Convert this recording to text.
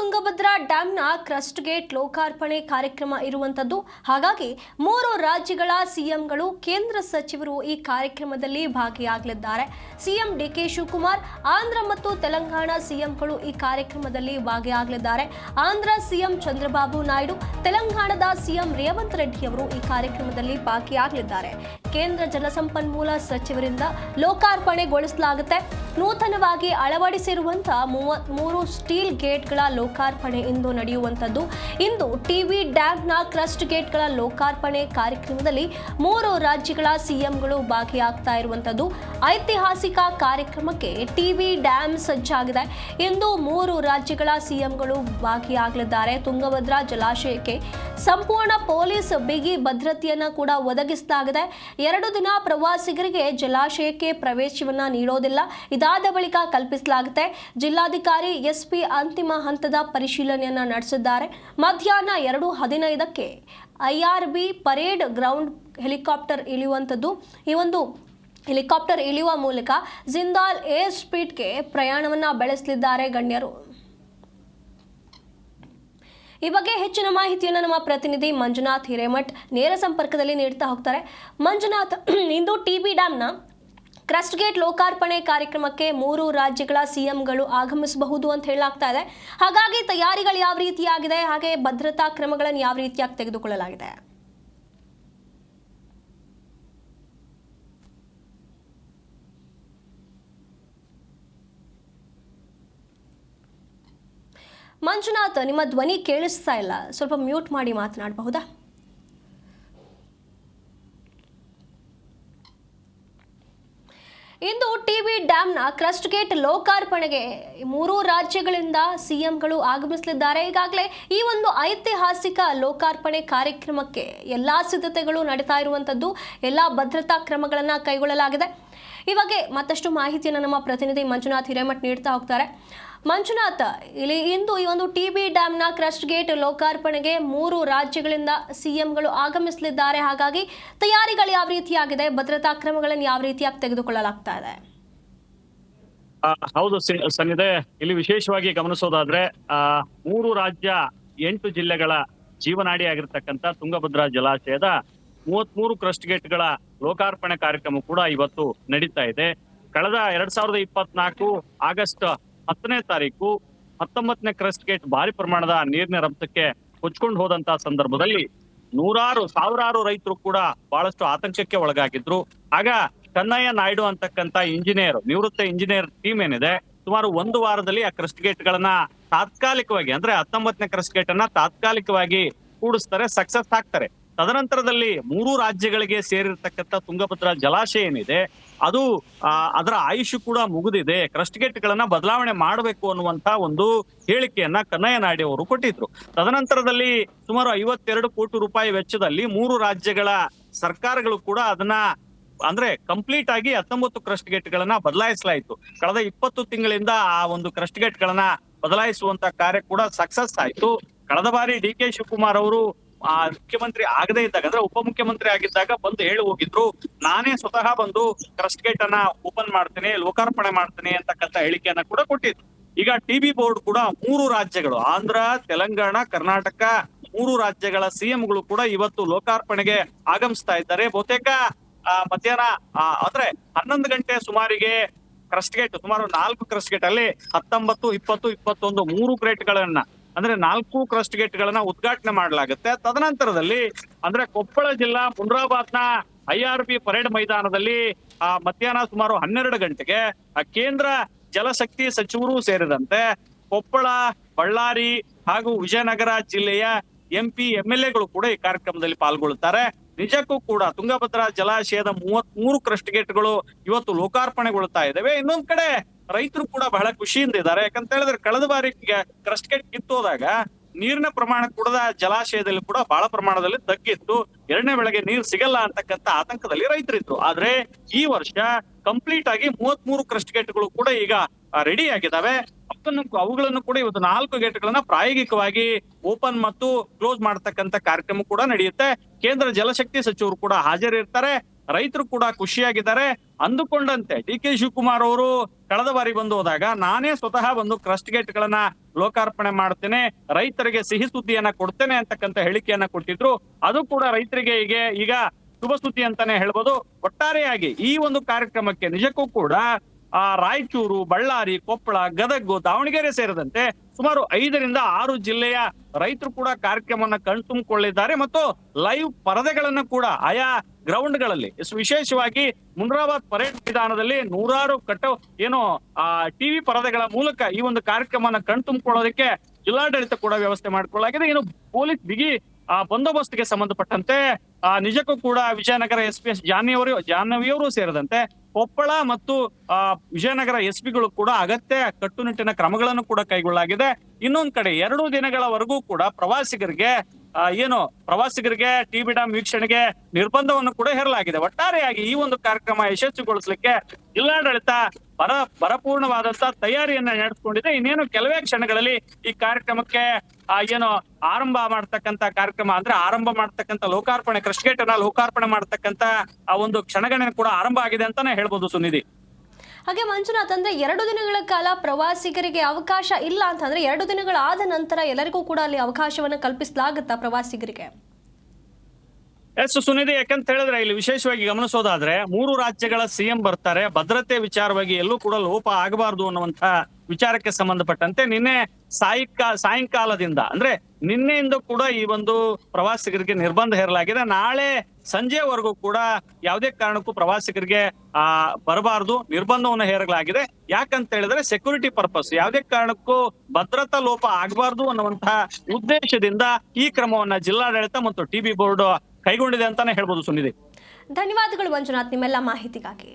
Tungabhadra ಡ್ಯಾಂನ crust gate ಲೋಕಾರ್ಪಣೆ ಕಾರ್ಯಕ್ರಮ ಇರುವಂತದ್ದು. ಹಾಗಾಗಿ 3 ರಾಜ್ಯಗಳ ಸಿಎಂಗಳು, ಕೇಂದ್ರ ಸಚಿವರು ಈ ಕಾರ್ಯಕ್ರಮದಲ್ಲಿ ಭಾಗಿಯಾಗಲಿದ್ದಾರೆ. ಸಿಎಂ ಡಿಕೆ ಶಿವಕುಮಾರ್, ಆಂಧ್ರ ಮತ್ತು ತೆಲಂಗಾಣ ಸಿಎಂಗಳು ಈ ಕಾರ್ಯಕ್ರಮದಲ್ಲಿ ಭಾಗಿಯಾಗಲಿದ್ದಾರೆ. ಆಂಧ್ರ ಸಿಎಂ ಚಂದ್ರಬಾಬು ನಾಯ್ಡು, ತೆಲಂಗಾಣದ ಸಿಎಂ ರೇವಂತ್ ರೆಡ್ಡಿ ಅವರು ಈ ಕಾರ್ಯಕ್ರಮದಲ್ಲಿ ಭಾಗಿಯಾಗಲಿದ್ದಾರೆ. ಕೇಂದ್ರ ಜಲಸಂಪನ್ಮೂಲ ಸಚಿವರಿಂದ ಲೋಕಾರ್ಪಣೆಗೊಳಿಸಲಾಗುತ್ತೆ. ನೂತನವಾಗಿ ಅಳವಡಿಸಿರುವಂತಹ 33 ಸ್ಟೀಲ್ ಗೇಟ್ಗಳ ಲೋಕಾರ್ಪಣೆ ಇಂದು ನಡೆಯುವಂತದ್ದು. ಇಂದು ಟಿಬಿ ಡ್ಯಾಂನ ಕ್ರಸ್ಟ್ ಗೇಟ್ಗಳ ಲೋಕಾರ್ಪಣೆ ಕಾರ್ಯಕ್ರಮದಲ್ಲಿ 3 ರಾಜ್ಯಗಳ ಸಿಎಂಗಳು ಭಾಗಿಯಾಗ್ತಾ ಇರುವಂತದ್ದು. ಐತಿಹಾಸಿಕ ಕಾರ್ಯಕ್ರಮಕ್ಕೆ ಟಿಬಿ ಡ್ಯಾಂ ಸಜ್ಜಾಗಿದೆ. ಇಂದು 3 ರಾಜ್ಯಗಳ ಸಿಎಂಗಳು ಭಾಗಿಯಾಗಲಿದ್ದಾರೆ. ತುಂಗಭದ್ರಾ ಜಲಾಶಯಕ್ಕೆ ಸಂಪೂರ್ಣ ಪೊಲೀಸ್ ಬಿಗಿ ಭದ್ರತೆಯನ್ನ ಕೂಡ ಒದಗಿಸಲಾಗಿದೆ. 2 ದಿನ ಪ್ರವಾಸಿಗರಿಗೆ ಜಲಾಶಯಕ್ಕೆ ಪ್ರವೇಶವನ್ನ ನೀಡೋದಿಲ್ಲ. ಇದಾದ ಬಳಿಕ ಕಲ್ಪಿಸಲಾಗುತ್ತೆ. ಜಿಲ್ಲಾಧಿಕಾರಿ ಎಸ್ಪಿ ಅಂತಿಮ ಹಂತದ ಪರಿಶೀಲನೆಯನ್ನ ನಡೆಸಿದ್ದಾರೆ. ಮಧ್ಯಾಹ್ನ 2:15ಕ್ಕೆ ಐಆರ್ಬಿ ಪರೇಡ್ ಗ್ರೌಂಡ್ ಹೆಲಿಕಾಪ್ಟರ್ ಇಳಿಯುವಂಥದ್ದು. ಈ ಒಂದು ಹೆಲಿಕಾಪ್ಟರ್ ಇಳಿಯುವ ಮೂಲಕ ಜಿಂದಾಲ್ ಏರ್ ಸ್ಟ್ರೀಟ್ಗೆ ಪ್ರಯಾಣವನ್ನ ಬೆಳೆಸಲಿದ್ದಾರೆ ಗಣ್ಯರು. ಈ ಬಗ್ಗೆ ಹೆಚ್ಚಿನ ಮಾಹಿತಿಯನ್ನು ನಮ್ಮ ಪ್ರತಿನಿಧಿ ಮಂಜುನಾಥ್ ಹಿರೇಮಠ್ ನೇರ ಸಂಪರ್ಕದಲ್ಲಿ ನೀಡ್ತಾ ಹೋಗ್ತಾರೆ. ಮಂಜುನಾಥ್, ಇಂದು ಟಿಬಿ ಡ್ಯಾಂನ ಕ್ರಸ್ಟ್ ಗೇಟ್ ಲೋಕಾರ್ಪಣೆ ಕಾರ್ಯಕ್ರಮಕ್ಕೆ 3 ರಾಜ್ಯಗಳ ಸಿಎಂಗಳು ಆಗಮಿಸಬಹುದು ಅಂತ ಹೇಳಲಾಗ್ತಾ ಇದೆ. ಹಾಗಾಗಿ ತಯಾರಿಗಳು ಯಾವ ರೀತಿಯಾಗಿದೆ, ಹಾಗೆ ಭದ್ರತಾ ಕ್ರಮಗಳನ್ನು ಯಾವ ರೀತಿಯಾಗಿ ತೆಗೆದುಕೊಳ್ಳಲಾಗಿದೆ? ಮಂಜುನಾಥ್, ನಿಮ್ಮ ಧ್ವನಿ ಕೇಳಿಸ್ತಾ ಇಲ್ಲ, ಸ್ವಲ್ಪ ಮ್ಯೂಟ್ ಮಾಡಿ ಮಾತನಾಡಬಹುದಾ? ಇಂದು ಟಿಬಿ ಡ್ಯಾಂನ ಕ್ರಸ್ಟ್ ಗೇಟ್ ಲೋಕಾರ್ಪಣೆಗೆ 3 ರಾಜ್ಯಗಳಿಂದ ಸಿಎಂಗಳು ಆಗಮಿಸಲಿದ್ದಾರೆ. ಈಗಾಗಲೇ ಈ ಒಂದು ಐತಿಹಾಸಿಕ ಲೋಕಾರ್ಪಣೆ ಕಾರ್ಯಕ್ರಮಕ್ಕೆ ಎಲ್ಲಾ ಸಿದ್ಧತೆಗಳು ನಡೀತಾ ಇರುವಂತದ್ದು. ಎಲ್ಲಾ ಭದ್ರತಾ ಕ್ರಮಗಳನ್ನು ಕೈಗೊಳ್ಳಲಾಗಿದೆ. ಈ ಬಗ್ಗೆ ಮತ್ತಷ್ಟು ಮಾಹಿತಿಯನ್ನು ನಮ್ಮ ಪ್ರತಿನಿಧಿ ಮಂಜುನಾಥ್ ಹಿರೇಮಠ್ ನೀಡ್ತಾ ಹೋಗ್ತಾರೆ. ಮಂಜುನಾಥ್, ಇಂದು ಈ ಒಂದು ಟಿಬಿ ಡ್ಯಾಂನ ಕ್ರಸ್ಟ್ ಗೇಟ್ ಲೋಕಾರ್ಪಣೆಗೆ 3 ರಾಜ್ಯಗಳಿಂದ ಸಿಎಂಗಳು ಆಗಮಿಸಲಿದ್ದಾರೆ. ಹಾಗಾಗಿ ತಯಾರಿಗಳು ಯಾವ ರೀತಿಯಾಗಿದೆ, ಭದ್ರತಾ ಕ್ರಮಗಳನ್ನು ಯಾವ ರೀತಿಯಾಗಿ ತೆಗೆದುಕೊಳ್ಳಲಾಗ್ತಾ ಇದೆ? ಹೌದು ಸನ್ನಿದೆ, ಇಲ್ಲಿ ವಿಶೇಷವಾಗಿ ಗಮನಿಸೋದಾದ್ರೆ 3 ರಾಜ್ಯ 8 ಜಿಲ್ಲೆಗಳ ಜೀವನಾಡಿ ಆಗಿರ್ತಕ್ಕಂಥ ತುಂಗಭದ್ರಾ ಜಲಾಶಯದ 33 ಕ್ರಸ್ಟ್ ಗೇಟ್ಗಳ ಲೋಕಾರ್ಪಣೆ ಕಾರ್ಯಕ್ರಮ ಕೂಡ ಇವತ್ತು ನಡೀತಾ ಇದೆ. ಕಳೆದ 2024 ಆಗಸ್ಟ್ 10ನೇ ತಾರೀಕು 19ನೇ ಕ್ರಸ್ಟ್ ಗೇಟ್ ಭಾರಿ ಪ್ರಮಾಣದ ನೀರಿನ ರಭಸಕ್ಕೆ ಕೊಚ್ಕೊಂಡು ಹೋದಂತಹ ಸಂದರ್ಭದಲ್ಲಿ ಸಾವಿರಾರು ರೈತರು ಕೂಡ ಬಹಳಷ್ಟು ಆತಂಕಕ್ಕೆ ಒಳಗಾಗಿದ್ರು. ಆಗ ಕನ್ನಯ್ಯ ನಾಯ್ಡು ಅಂತಕ್ಕಂಥ ನಿವೃತ್ತ ಇಂಜಿನಿಯರ್ ಟೀಮ್ ಏನಿದೆ, ಸುಮಾರು 1 ವಾರದಲ್ಲಿ ಆ ಕ್ರಸ್ಟ್ ಗೇಟ್ ಗಳನ್ನ ತಾತ್ಕಾಲಿಕವಾಗಿ, ಅಂದ್ರೆ 19ನೇ ಕ್ರಸ್ಟ್ ಗೇಟ್ ಅನ್ನ ತಾತ್ಕಾಲಿಕವಾಗಿ ಕೂಡಿಸ್ತಾರೆ, ಸಕ್ಸಸ್ ಆಗ್ತಾರೆ. ತದನಂತರದಲ್ಲಿ 3 ರಾಜ್ಯಗಳಿಗೆ ಸೇರಿರ್ತಕ್ಕಂಥ ತುಂಗಭದ್ರಾ ಜಲಾಶಯ ಏನಿದೆ, ಅದು ಅದರ ಆಯುಷ್ ಕೂಡ ಮುಗಿದಿದೆ, ಕ್ರಸ್ಟ್ ಗೇಟ್ ಗಳನ್ನ ಬದಲಾವಣೆ ಮಾಡಬೇಕು ಅನ್ನುವಂತ ಒಂದು ಹೇಳಿಕೆಯನ್ನ ಕನ್ನಯ್ಯ ನಾಯ್ಡು ಅವರು ಕೊಟ್ಟಿದ್ರು. ತದನಂತರದಲ್ಲಿ ಸುಮಾರು 52 ಕೋಟಿ ರೂಪಾಯಿ ವೆಚ್ಚದಲ್ಲಿ 3 ರಾಜ್ಯಗಳ ಸರ್ಕಾರಗಳು ಕೂಡ ಅದನ್ನ ಅಂದ್ರೆ ಕಂಪ್ಲೀಟ್ ಆಗಿ 19 ಕ್ರಸ್ಟ್ ಗೇಟ್ ಗಳನ್ನ ಬದಲಾಯಿಸಲಾಯಿತು. ಕಳೆದ 20 ತಿಂಗಳಿಂದ ಆ ಒಂದು ಕ್ರಸ್ಟ್ ಗೇಟ್ ಗಳನ್ನ ಬದಲಾಯಿಸುವಂತ ಕಾರ್ಯ ಕೂಡ ಸಕ್ಸಸ್ ಆಯ್ತು. ಕಳೆದ ಬಾರಿ ಡಿ ಕೆ ಶಿವಕುಮಾರ್ ಅವರು ಮುಖ್ಯಮಂತ್ರಿ ಆಗದೇ ಇದ್ದಾಗ, ಅಂದ್ರೆ ಉಪಮುಖ್ಯಮಂತ್ರಿ ಆಗಿದ್ದಾಗ ಬಂದು ಹೇಳಿ ಹೋಗಿದ್ರು, ನಾನೇ ಸ್ವತಃ ಬಂದು ಕ್ರಸ್ಟ್ ಗೇಟ್ ಅನ್ನ ಓಪನ್ ಮಾಡ್ತೀನಿ, ಲೋಕಾರ್ಪಣೆ ಮಾಡ್ತೀನಿ ಅಂತಕ್ಕಂಥ ಹೇಳಿಕೆಯನ್ನ ಕೂಡ ಕೊಟ್ಟಿದ್ರು. ಈಗ ಟಿಬಿ ಬೋರ್ಡ್ ಕೂಡ 3 ರಾಜ್ಯಗಳು, ಆಂಧ್ರ, ತೆಲಂಗಾಣ, ಕರ್ನಾಟಕ 3 ರಾಜ್ಯಗಳ ಸಿಎಂಗಳು ಕೂಡ ಇವತ್ತು ಲೋಕಾರ್ಪಣೆಗೆ ಆಗಮಿಸ್ತಾ ಇದ್ದಾರೆ. ಬಹುತೇಕ ಮಧ್ಯಾಹ್ನ ಅಂದ್ರೆ 11 ಗಂಟೆ ಸುಮಾರಿಗೆ ಕ್ರಸ್ಟ್ ಗೇಟ್, ಸುಮಾರು 4 ಕ್ರಸ್ಟ್ ಗೇಟ್ ಅಲ್ಲಿ 19, 20, 21 3 ಗೇಟ್ ಗಳನ್ನ, ಅಂದ್ರೆ 4 ಕ್ರಸ್ಟ್ ಗೇಟ್ ಗಳನ್ನ ಉದ್ಘಾಟನೆ ಮಾಡಲಾಗುತ್ತೆ. ತದನಂತರದಲ್ಲಿ ಅಂದ್ರೆ ಕೊಪ್ಪಳ ಜಿಲ್ಲಾ ಮುನ್ರಾಬಾದ್ನ ಐಆರ್ಬಿ ಪರೇಡ್ ಮೈದಾನದಲ್ಲಿ ಮಧ್ಯಾಹ್ನ ಸುಮಾರು 12 ಗಂಟೆಗೆ ಕೇಂದ್ರ ಜಲಶಕ್ತಿ ಸಚಿವರು ಸೇರಿದಂತೆ ಕೊಪ್ಪಳ, ಬಳ್ಳಾರಿ ಹಾಗೂ ವಿಜಯನಗರ ಜಿಲ್ಲೆಯ ಎಂಪಿ ಎಂಎಲ್ಎಗಳು ಕೂಡ ಈ ಕಾರ್ಯಕ್ರಮದಲ್ಲಿ ಪಾಲ್ಗೊಳ್ಳುತ್ತಾರೆ. ನಿಜಕ್ಕೂ ಕೂಡ ತುಂಗಭದ್ರಾ ಜಲಾಶಯದ 33 ಕ್ರಸ್ಟ್ ಗೇಟ್ಗಳು ಇವತ್ತು ಲೋಕಾರ್ಪಣೆಗೊಳ್ತಾ ಇದ್ದಾವೆ. ಇನ್ನೊಂದ್ ಕಡೆ ರೈತರು ಕೂಡ ಬಹಳ ಖುಷಿಯಿಂದ ಇದ್ದಾರೆ. ಯಾಕಂತ ಹೇಳಿದ್ರೆ ಕಳೆದ ಬಾರಿ ಕ್ರಸ್ಟ್ ಗೇಟ್ ಕಿತ್ತೋದಾಗ ನೀರಿನ ಪ್ರಮಾಣ ಕೂಡ ಜಲಾಶಯದಲ್ಲಿ ಕೂಡ ಬಹಳ ಪ್ರಮಾಣದಲ್ಲಿ ತಗ್ಗಿತ್ತು. 2ನೇ ಬೆಳೆಗೆ ನೀರು ಸಿಗಲ್ಲ ಅಂತಕ್ಕಂಥ ಆತಂಕದಲ್ಲಿ ರೈತರಿದ್ರು. ಆದ್ರೆ ಈ ವರ್ಷ ಕಂಪ್ಲೀಟ್ ಆಗಿ 33 ಕ್ರಸ್ಟ್ ಗೇಟ್ಗಳು ಕೂಡ ಈಗ ರೆಡಿ ಆಗಿದ್ದಾವೆ. ಅವುಗಳನ್ನು ಕೂಡ ಇವತ್ತು 4 ಗೇಟ್ಗಳನ್ನ ಪ್ರಾಯೋಗಿಕವಾಗಿ ಓಪನ್ ಮತ್ತು ಕ್ಲೋಸ್ ಮಾಡತಕ್ಕಂತ ಕಾರ್ಯಕ್ರಮ ಕೂಡ ನಡೆಯುತ್ತೆ. ಕೇಂದ್ರ ಜಲಶಕ್ತಿ ಸಚಿವರು ಕೂಡ ಹಾಜರಿರ್ತಾರೆ. ರೈತರು ಕೂಡ ಖುಷಿಯಾಗಿದ್ದಾರೆ. ಅಂದುಕೊಂಡಂತೆ ಡಿ ಕೆ ಶಿವಕುಮಾರ್ ಅವರು ಕಳೆದ ಬಾರಿ ಬಂದು ಹೋದಾಗ ನಾನೇ ಸ್ವತಃ ಬಂದು ಕ್ರಸ್ಟ್ ಗೇಟ್ ಗಳನ್ನ ಲೋಕಾರ್ಪಣೆ ಮಾಡ್ತೇನೆ, ರೈತರಿಗೆ ಸಿಹಿ ಸುದ್ದಿಯನ್ನ ಕೊಡ್ತೇನೆ ಅಂತಕ್ಕಂಥ ಹೇಳಿಕೆಯನ್ನ ಕೊಟ್ಟಿದ್ರು. ಅದು ಕೂಡ ರೈತರಿಗೆ ಈಗ ಶುಭ ಸುದ್ದಿ ಅಂತಾನೆ ಹೇಳ್ಬೋದು. ಒಟ್ಟಾರೆಯಾಗಿ ಈ ಒಂದು ಕಾರ್ಯಕ್ರಮಕ್ಕೆ ನಿಜಕ್ಕೂ ಕೂಡ ರಾಯಚೂರು, ಬಳ್ಳಾರಿ, ಕೊಪ್ಪಳ, ಗದಗ, ದಾವಣಗೆರೆ ಸೇರಿದಂತೆ ಸುಮಾರು 5 ರಿಂದ 6 ಜಿಲ್ಲೆಯ ರೈತರು ಕೂಡ ಕಾರ್ಯಕ್ರಮವನ್ನ ಕಣ್ತುಂಬಿಕೊಳ್ಳಿದ್ದಾರೆ ಮತ್ತು ಲೈವ್ ಪರದೆಗಳನ್ನು ಕೂಡ ಆಯಾ ಗ್ರೌಂಡ್ಗಳಲ್ಲಿ ವಿಶೇಷವಾಗಿ ಮುನ್ರಾಬಾದ್ ಪರೇಡ್ ಮೈದಾನದಲ್ಲಿ 100 ಟಿವಿ ಪರದೆಗಳ ಮೂಲಕ ಈ ಒಂದು ಕಾರ್ಯಕ್ರಮವನ್ನ ಕಣ್ತುಂಬಿಕೊಳ್ಳೋದಕ್ಕೆ ಜಿಲ್ಲಾಡಳಿತ ಕೂಡ ವ್ಯವಸ್ಥೆ ಮಾಡಿಕೊಳ್ಳಲಾಗಿದೆ. ಇನ್ನು ಪೊಲೀಸ್ ಬಿಗಿ ಬಂದೋಬಸ್ತ್ಗೆ ಸಂಬಂಧಪಟ್ಟಂತೆ ನಿಜಕ್ಕೂ ಕೂಡ ವಿಜಯನಗರ ಎಸ್ ಜಾಹ್ನವಿಯವರು ಸೇರಿದಂತೆ ಕೊಪ್ಪಳ ಮತ್ತು ವಿಜಯನಗರ ಎಸ್ಪಿಗಳು ಕೂಡ ಅಗತ್ಯ ಕಟ್ಟುನಿಟ್ಟಿನ ಕ್ರಮಗಳನ್ನು ಕೂಡ ಕೈಗೊಳ್ಳಲಾಗಿದೆ. ಇನ್ನೊಂದ್ ಕಡೆ 2 ದಿನಗಳವರೆಗೂ ಕೂಡ ಪ್ರವಾಸಿಗರಿಗೆ ಟಿಬಿ ಡ್ಯಾಂ ವೀಕ್ಷಣೆಗೆ ನಿರ್ಬಂಧವನ್ನು ಕೂಡ ಹೇರಲಾಗಿದೆ. ಒಟ್ಟಾರೆಯಾಗಿ ಈ ಒಂದು ಕಾರ್ಯಕ್ರಮ ಯಶಸ್ವಿಗೊಳಿಸಲಿಕ್ಕೆ ಜಿಲ್ಲಾಡಳಿತ ಭರಪೂರ್ಣವಾದಂತ ತಯಾರಿಯನ್ನ ನಡೆಸಿಕೊಂಡಿದೆ. ಇನ್ನೇನು ಕೆಲವೇ ಕ್ಷಣಗಳಲ್ಲಿ ಈ ಕಾರ್ಯಕ್ರಮಕ್ಕೆ ಆರಂಭ ಮಾಡ್ತಕ್ಕಂಥ ಲೋಕಾರ್ಪಣೆ ಕ್ರಸ್ಟ್ ಗೇಟ್ ಅನ್ನ ಲೋಕಾರ್ಪಣೆ ಮಾಡ್ತಕ್ಕಂಥ ಆ ಒಂದು ಕ್ಷಣಗಣನೆ ಕೂಡ ಆರಂಭ ಆಗಿದೆ ಅಂತಾನೆ ಹೇಳ್ಬೋದು ಸುನಿಧಿ. ಹಾಗೆ ಮಂಜುನಾಥ್, ಅಂದ್ರೆ 2 ದಿನಗಳ ಕಾಲ ಪ್ರವಾಸಿಗರಿಗೆ ಅವಕಾಶ ಇಲ್ಲ ಅಂತಂದ್ರೆ 2 ದಿನಗಳಾದ ನಂತರ ಎಲ್ಲರಿಗೂ ಕೂಡ ಅಲ್ಲಿ ಅವಕಾಶವನ್ನ ಕಲ್ಪಿಸಲಾಗುತ್ತಾ ಪ್ರವಾಸಿಗರಿಗೆ? ಎಸ್ ಸುನಿಧಿ, ಯಾಕಂತ ಹೇಳಿದ್ರೆ ಇಲ್ಲಿ ವಿಶೇಷವಾಗಿ ಗಮನಿಸೋದಾದ್ರೆ 3 ರಾಜ್ಯಗಳ ಸಿಎಂ ಬರ್ತಾರೆ. ಭದ್ರತೆ ವಿಚಾರವಾಗಿ ಎಲ್ಲೂ ಕೂಡ ಲೋಪ ಆಗಬಾರದು ಅನ್ನುವಂತ ವಿಚಾರಕ್ಕೆ ಸಂಬಂಧಪಟ್ಟಂತೆ ನಿನ್ನೆ ಸಾಯಂಕಾಲದಿಂದ ಅಂದ್ರೆ ನಿನ್ನೆಯಿಂದ ಕೂಡ ಈ ಒಂದು ಪ್ರವಾಸಿಗರಿಗೆ ನಿರ್ಬಂಧ ಹೇರಲಾಗಿದೆ. ನಾಳೆ ಸಂಜೆವರೆಗೂ ಕೂಡ ಯಾವುದೇ ಕಾರಣಕ್ಕೂ ಪ್ರವಾಸಿಗರಿಗೆ ಬರಬಾರದು, ನಿರ್ಬಂಧವನ್ನು ಹೇರಲಾಗಿದೆ. ಯಾಕಂತ ಹೇಳಿದ್ರೆ ಸೆಕ್ಯೂರಿಟಿ ಪರ್ಪಸ್, ಯಾವುದೇ ಕಾರಣಕ್ಕೂ ಭದ್ರತಾ ಲೋಪ ಆಗಬಾರದು ಅನ್ನುವಂತಹ ಉದ್ದೇಶದಿಂದ ಈ ಕ್ರಮವನ್ನ ಜಿಲ್ಲಾಡಳಿತ ಮತ್ತು ಟಿಬಿ ಬೋರ್ಡ್ ಕೈಗೊಂಡಿದೆ ಅಂತಾನೆ ಹೇಳ್ಬೋದು ಸುನಿಧಿ. ಧನ್ಯವಾದಗಳು ಮಂಜುನಾಥ್ ನಿಮ್ಮೆಲ್ಲ ಮಾಹಿತಿಗಾಗಿ.